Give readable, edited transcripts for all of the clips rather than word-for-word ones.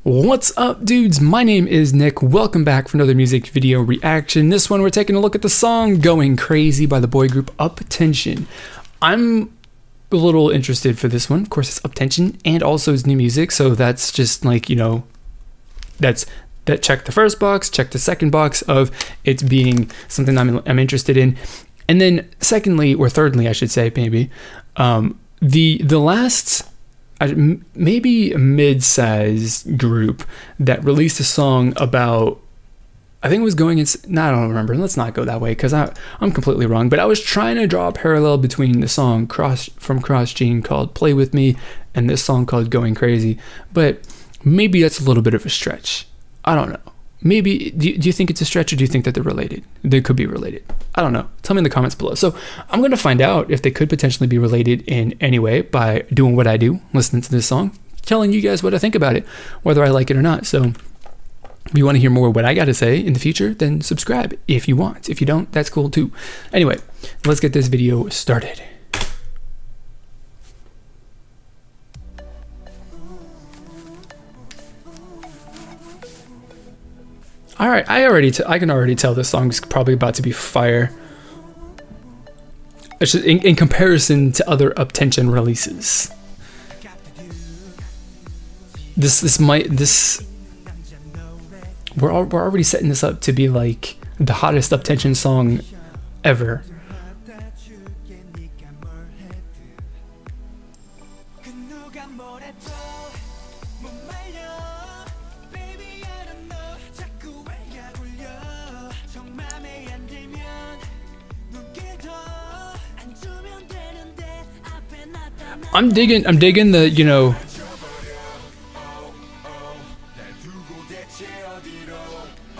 What's up, dudes? My name is Nick. Welcome back for another music video reaction. This one we're taking a look at the song Going Crazy by the boy group UP10TION. I'm a little interested for this one. Of course, it's UP10TION and also his new music, so that's just like, you know, that check the first box, check the second box of it being something I'm interested in. And then secondly, or thirdly, I should say, maybe, the last maybe a mid-sized group that released a song about, I think it was going in, no, I don't remember, let's not go that way because I'm completely wrong, but I was trying to draw a parallel between the song from Caption called Play With Me and this song called Going Crazy, but maybe that's a little bit of a stretch. I don't know. Maybe, do you think it's a stretch, or do you think that they're related? They could be related. I don't know. Tell me in the comments below. So I'm going to find out if they could potentially be related in any way by doing what I do, listening to this song, telling you guys what I think about it, whether I like it or not. So if you want to hear more of what I got to say in the future, then subscribe if you want. If you don't, that's cool too. Anyway, let's get this video started. All right, I can already tell this song's probably about to be fire. It's just in comparison to other UP10TION releases. We're already setting this up to be like the hottest UP10TION song ever. I'm digging the, you know,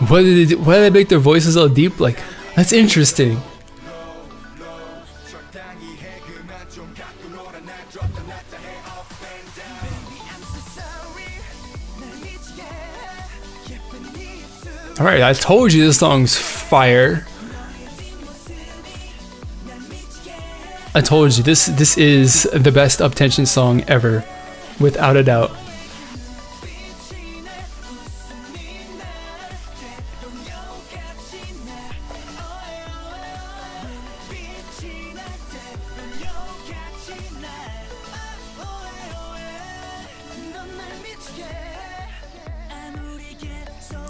why did they make their voices all deep? Like, that's interesting. All right, I told you this song's fire. I told you, this is the best UP10TION song ever, without a doubt.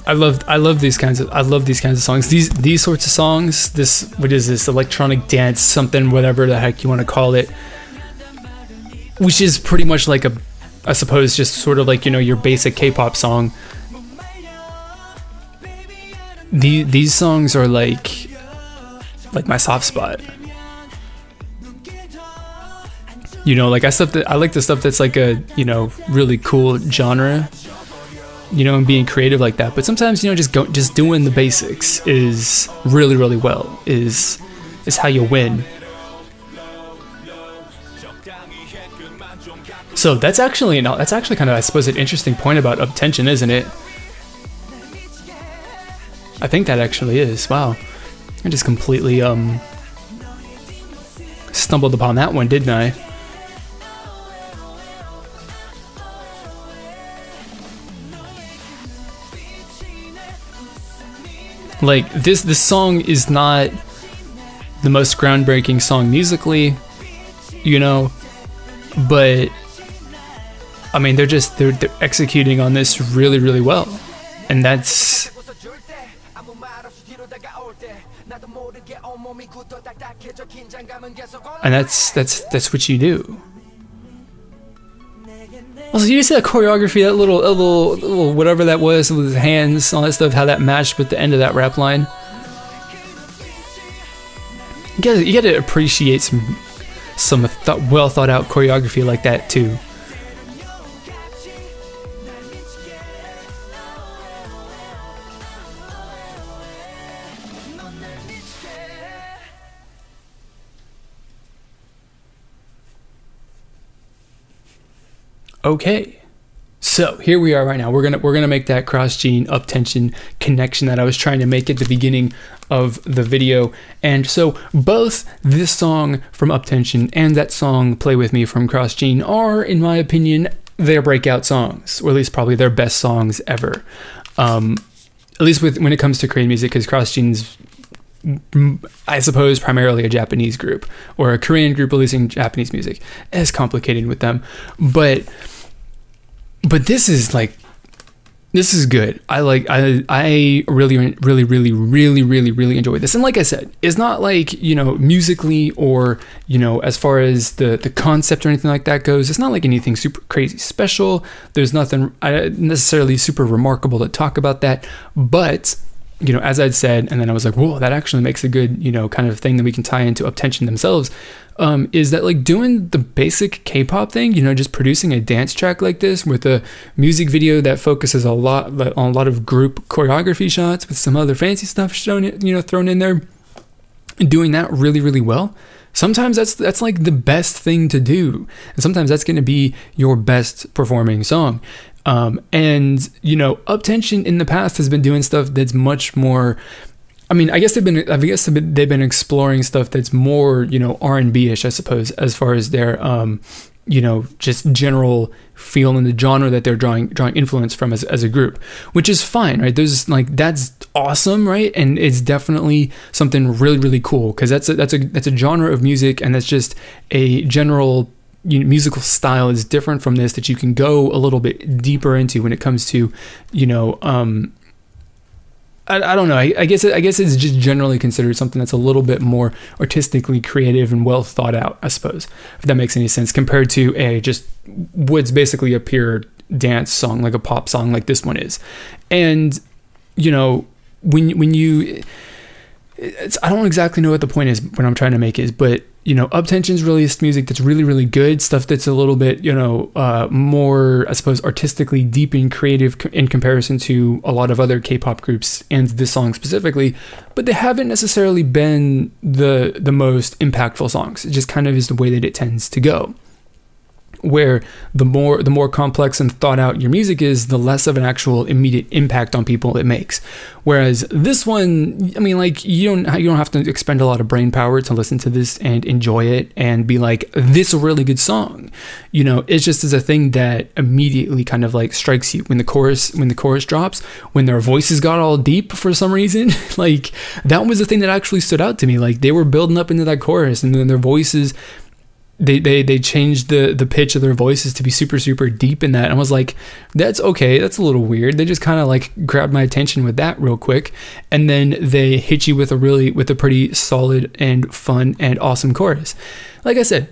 I love these kinds of songs. These sorts of songs. What is this? Electronic dance, something, whatever the heck you want to call it. Which is pretty much like I suppose, just sort of like, you know, your basic K-pop song. These songs are like my soft spot. You know, like I like the stuff that's like a, you know, really cool genre. You know, and being creative like that, but sometimes, you know, just doing the basics is really well is how you win. So that's actually kind of, I suppose, an interesting point about UP10TION, isn't it? I think that actually is. Wow, I just completely stumbled upon that one, didn't I? Like, this song is not the most groundbreaking song musically, you know, but I mean, they're executing on this really well, and that's what you do. Also, you see that choreography, that little whatever that was with his hands, all that stuff, how that matched with the end of that rap line. You gotta appreciate some well thought out choreography like that too. Okay, so here we are right now. We're gonna make that Caption UP10TION connection that I was trying to make at the beginning of the video. And so both this song from UP10TION and that song Play With Me from Caption are, in my opinion, their breakout songs, or at least probably their best songs ever. At least when it comes to Korean music, because CrossGen's, I suppose, primarily a Japanese group, or a Korean group releasing Japanese music. It's complicated with them, but this is like, this is good. I really enjoy this. And like I said, it's not like, you know, musically, or, you know, as far as the concept or anything like that goes, it's not like anything super crazy special. There's nothing necessarily super remarkable to talk about that. But, you know, as I'd said, and then I was like, whoa, that actually makes a good, you know, kind of thing that we can tie into UP10TION themselves, is that, like, doing the basic K-pop thing, you know, just producing a dance track like this with a music video that focuses on a lot of group choreography shots with some other fancy stuff shown, you know, thrown in there, and doing that really well. Sometimes that's like the best thing to do, and sometimes that's going to be your best performing song. And, you know, UP10TION in the past has been doing stuff that's much more, I mean, I guess they've been exploring stuff that's more, you know, R&B-ish, I suppose, as far as their, you know, just general feel in the genre that they're drawing influence from as a group, which is fine, right? There's like, that's awesome, right? And it's definitely something really cool, because that's a genre of music, and that's just a general, you know, musical style is different from this, that you can go a little bit deeper into when it comes to, you know, I don't know. I guess it's just generally considered something that's a little bit more artistically creative and well thought out, I suppose, if that makes any sense, compared to just what's basically a pure dance song, like a pop song like this one is. And, you know, when you, I don't exactly know what the point is, what I'm trying to make is, but, you know, UP10TION's released music that's really good, stuff that's a little bit, you know, more, I suppose, artistically deep and creative in comparison to a lot of other K-pop groups, and this song specifically, but they haven't necessarily been the most impactful songs. It just kind of is the way that it tends to go, where the more complex and thought out your music is, the less of an actual immediate impact on people it makes. Whereas this one, I mean, like, you don't have to expend a lot of brain power to listen to this and enjoy it and be like, this is a really good song. You know, it's just as a thing that immediately kind of like strikes you when the chorus drops, when their voices got all deep for some reason. Like, that was the thing that actually stood out to me. Like, they were building up into that chorus, and then their voices, they changed the pitch of their voices to be super deep in that, and I was like, that's okay, that's a little weird. They just kind of like grabbed my attention with that real quick, and then they hit you with a pretty solid and fun and awesome chorus. Like I said,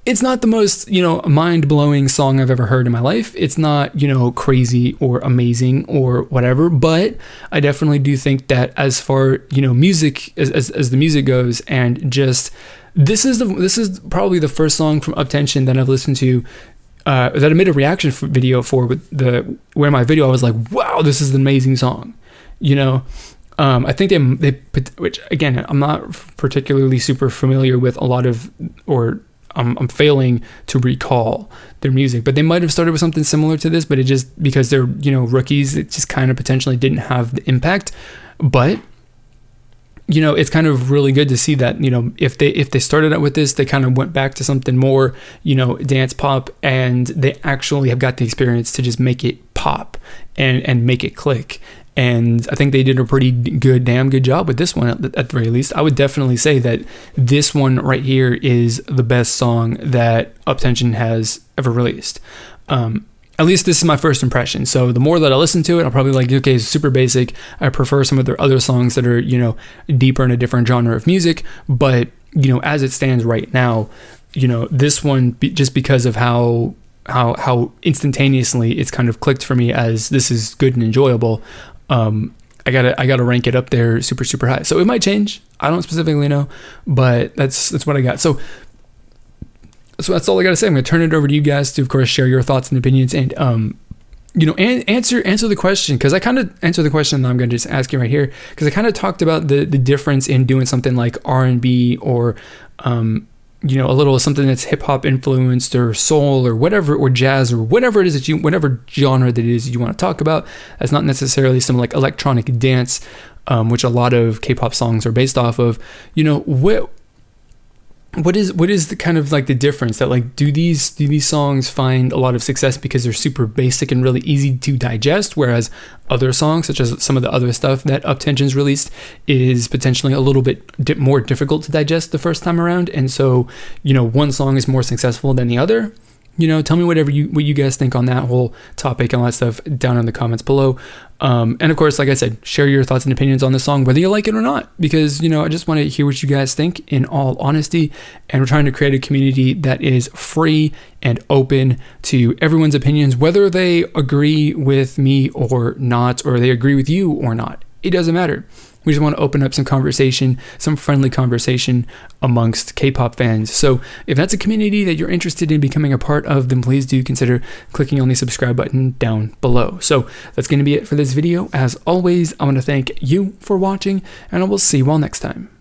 it's not the most, you know, mind-blowing song I've ever heard in my life. It's not, you know, crazy or amazing or whatever, but I definitely do think that as far, you know, music as the music goes, and just this is probably the first song from UP10TION that I've listened to, that I made a reaction video for, with where my video I was like, wow, this is an amazing song, you know. I think they which again, I'm not particularly super familiar with a lot of, or I'm failing to recall their music, but they might have started with something similar to this, but it just, because they're, you know, rookies, it just kind of potentially didn't have the impact. But, you know, it's kind of really good to see that, you know, if they started out with this, they kind of went back to something more, you know, dance pop, and they actually have got the experience to just make it pop and make it click. And I think they did a pretty damn good job with this one, at the very least. I would definitely say that this one right here is the best song that UP10TION has ever released. At least this is my first impression. So the more that I listen to it, I'll probably like, okay, it's super basic. I prefer some of their other songs that are, you know, deeper in a different genre of music. But, you know, as it stands right now, you know, this one, just because of how instantaneously it's kind of clicked for me as this is good and enjoyable, I gotta rank it up there super high. So it might change, I don't specifically know, but that's what I got. So that's all I gotta say. I'm gonna turn it over to you guys to, of course, share your thoughts and opinions, and you know, answer the question, because I kind of answered the question that I'm gonna just ask you right here, because I kind of talked about the difference in doing something like R&B, or you know, a little something that's hip hop influenced, or soul, or whatever, or jazz, or whatever it is that whatever genre that it is you want to talk about. That's not necessarily some like electronic dance, which a lot of K-pop songs are based off of. You know, what is the kind of like the difference that like do these songs find a lot of success because they're super basic and really easy to digest, whereas other songs, such as some of the other stuff that UP10TION's released, is potentially a little bit more difficult to digest the first time around, and so, you know, one song is more successful than the other? You know, tell me what you guys think on that whole topic and all that stuff down in the comments below. And of course, like I said, share your thoughts and opinions on the song, whether you like it or not, because, you know, I just want to hear what you guys think in all honesty. And we're trying to create a community that is free and open to everyone's opinions, whether they agree with me or not, or they agree with you or not. It doesn't matter. We just want to open up some conversation, some friendly conversation amongst K-pop fans. So if that's a community that you're interested in becoming a part of, then please do consider clicking on the subscribe button down below. So that's going to be it for this video. As always, I want to thank you for watching, and I will see you all next time.